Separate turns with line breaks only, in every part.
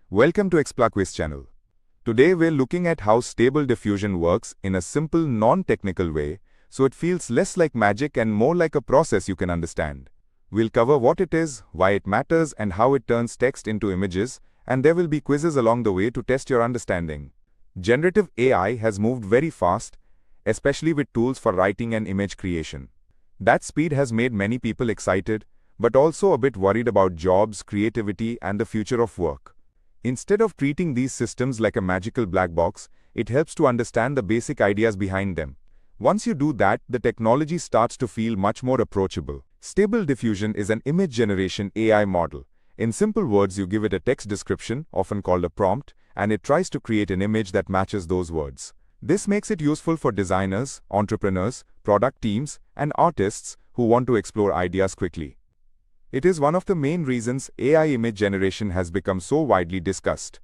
Welcome to ExplaQuiz channel. Today we're looking at how Stable Diffusion works in a simple, non-technical way, so it feels less like magic and more like a process you can understand. We'll cover what it is, why it matters, and how it turns text into images, and there will be quizzes along the way to test your understanding. Generative AI has moved very fast, especially with tools for writing and image creation. That speed has made many people excited, but also a bit worried about jobs, creativity, and the future of work. Instead of treating these systems like a magical black box, it helps to understand the basic ideas behind them. Once you do that, the technology starts to feel much more approachable. Stable Diffusion is an image generation AI model. In simple words, you give it a text description, often called a prompt, and it tries to create an image that matches those words. This makes it useful for designers, entrepreneurs, product teams, and artists who want to explore ideas quickly. It is one of the main reasons AI image generation has become so widely discussed.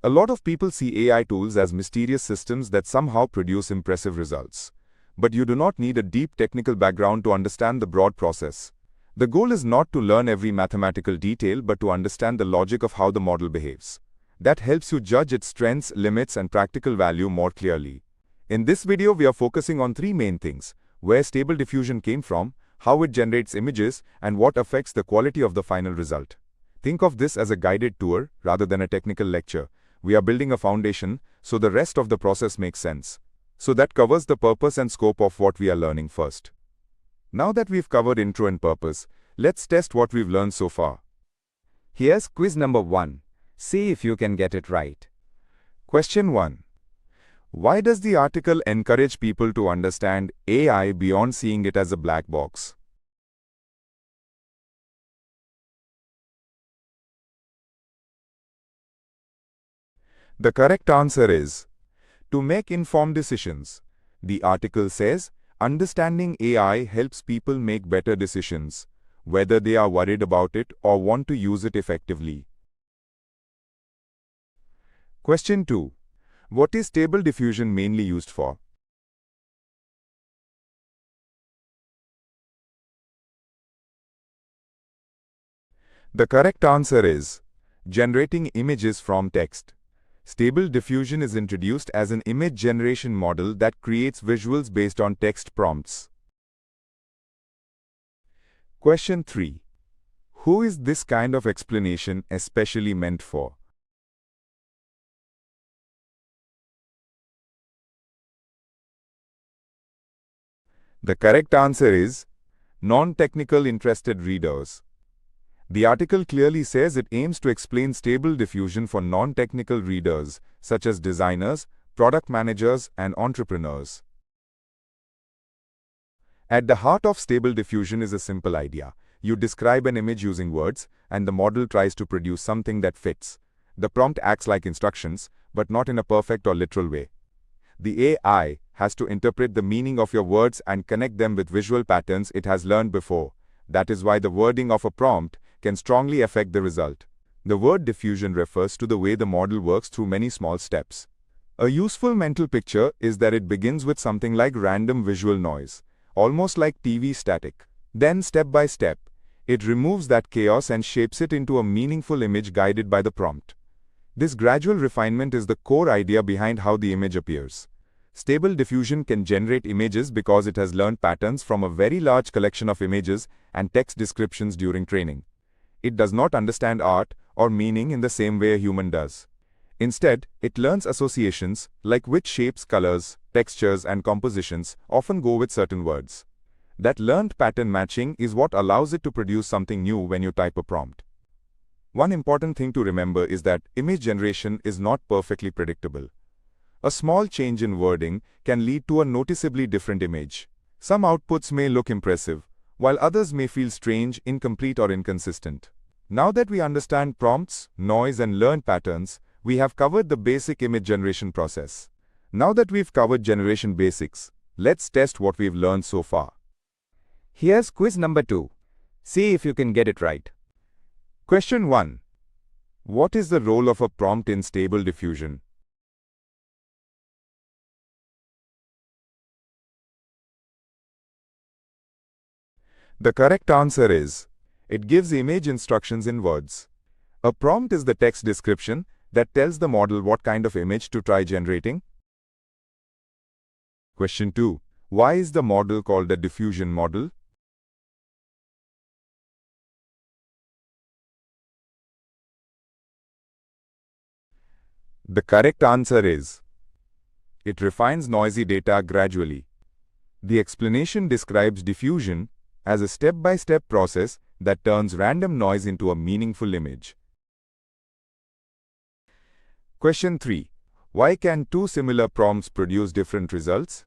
A lot of people see AI tools as mysterious systems that somehow produce impressive results. But you do not need a deep technical background to understand the broad process. The goal is not to learn every mathematical detail but to understand the logic of how the model behaves. That helps you judge its strengths, limits, and practical value more clearly. In this video, we are focusing on three main things: where Stable Diffusion came from, how it generates images, and what affects the quality of the final result. Think of this as a guided tour rather than a technical lecture. We are building a foundation so the rest of the process makes sense. So that covers the purpose and scope of what we are learning first. Now that we've covered intro and purpose, let's test what we've learned so far.
Here's quiz number 1. See if you can get it right.
Question 1. Why does the article encourage people to understand AI beyond seeing it as a black box? The correct answer is to make informed decisions. The article says, understanding AI helps people make better decisions, whether they are worried about it or want to use it effectively. Question 2. What is Stable Diffusion mainly used for? The correct answer is generating images from text. Stable Diffusion is introduced as an image generation model that creates visuals based on text prompts. Question 3. Who is this kind of explanation especially meant for? The correct answer is non-technical interested readers. The article clearly says it aims to explain Stable Diffusion for non-technical readers, such as designers, product managers, and entrepreneurs. At the heart of Stable Diffusion is a simple idea. You describe an image using words, and the model tries to produce something that fits. The prompt acts like instructions, but not in a perfect or literal way. The AI has to interpret the meaning of your words and connect them with visual patterns it has learned before. That is why the wording of a prompt can strongly affect the result. The word diffusion refers to the way the model works through many small steps. A useful mental picture is that it begins with something like random visual noise, almost like TV static. Then, step by step, it removes that chaos and shapes it into a meaningful image guided by the prompt. This gradual refinement is the core idea behind how the image appears. Stable Diffusion can generate images because it has learned patterns from a very large collection of images and text descriptions during training. It does not understand art or meaning in the same way a human does. Instead, it learns associations, like which shapes, colors, textures, and compositions often go with certain words. That learned pattern matching is what allows it to produce something new when you type a prompt. One important thing to remember is that image generation is not perfectly predictable. A small change in wording can lead to a noticeably different image. Some outputs may look impressive, while others may feel strange, incomplete, or inconsistent. Now that we understand prompts, noise, and learned patterns, we have covered the basic image generation process. Now that we've covered generation basics, let's test what we've learned so far.
Here's quiz number 2. See if you can get it right.
Question 1. What is the role of a prompt in Stable Diffusion? The correct answer is, it gives image instructions in words. A prompt is the text description that tells the model what kind of image to try generating. Question 2. Why is the model called a diffusion model? The correct answer is, it refines noisy data gradually. The explanation describes diffusion as a step-by-step process that turns random noise into a meaningful image. Question 3. Why can two similar prompts produce different results?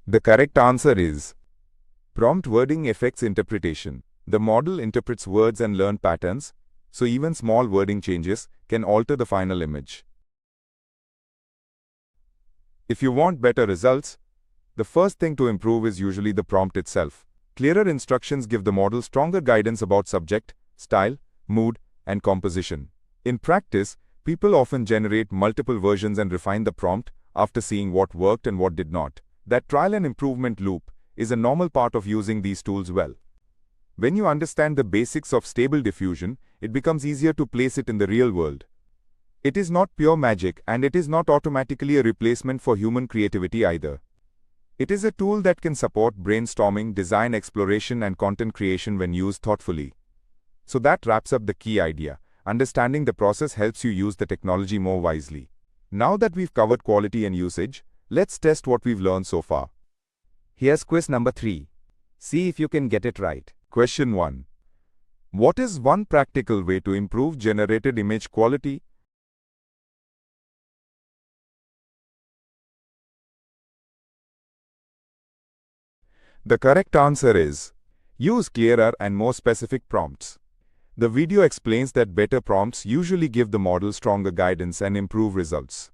The correct answer is, prompt wording affects interpretation. The model interprets words and learns patterns, so even small wording changes can alter the final image. If you want better results, the first thing to improve is usually the prompt itself. Clearer instructions give the model stronger guidance about subject, style, mood, and composition. In practice, people often generate multiple versions and refine the prompt after seeing what worked and what did not. That trial and improvement loop is a normal part of using these tools well. When you understand the basics of stable diffusion, it becomes easier to place it in the real world. It is not pure magic, and it is not automatically a replacement for human creativity either. It is a tool that can support brainstorming, design exploration, and content creation when used thoughtfully. So that wraps up the key idea. Understanding the process helps you use the technology more wisely. Now that we've covered quality and usage, let's test what we've learned so far.
Here's quiz number 3. See if you can get it right.
Question 1. What is one practical way to improve generated image quality? The correct answer is, use clearer and more specific prompts. The video explains that better prompts usually give the model stronger guidance and improve results.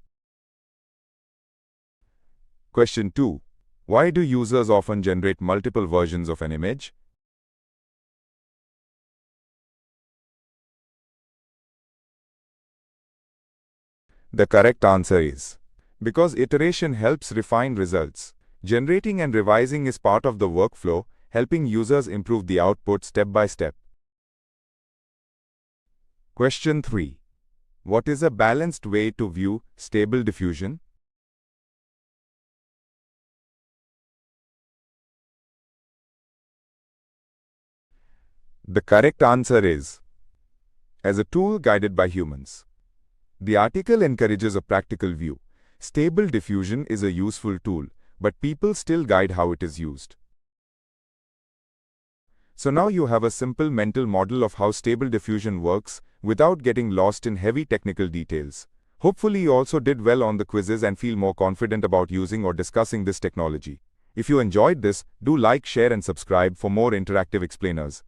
Question 2. Why do users often generate multiple versions of an image? The correct answer is, because iteration helps refine results. Generating and revising is part of the workflow, helping users improve the output step by step. Question 3. What is a balanced way to view stable diffusion? The correct answer is, as a tool guided by humans. The article encourages a practical view. Stable diffusion is a useful tool, but people still guide how it is used. So now you have a simple mental model of how stable diffusion works without getting lost in heavy technical details. Hopefully you also did well on the quizzes and feel more confident about using or discussing this technology. If you enjoyed this, do like, share and subscribe for more interactive explainers.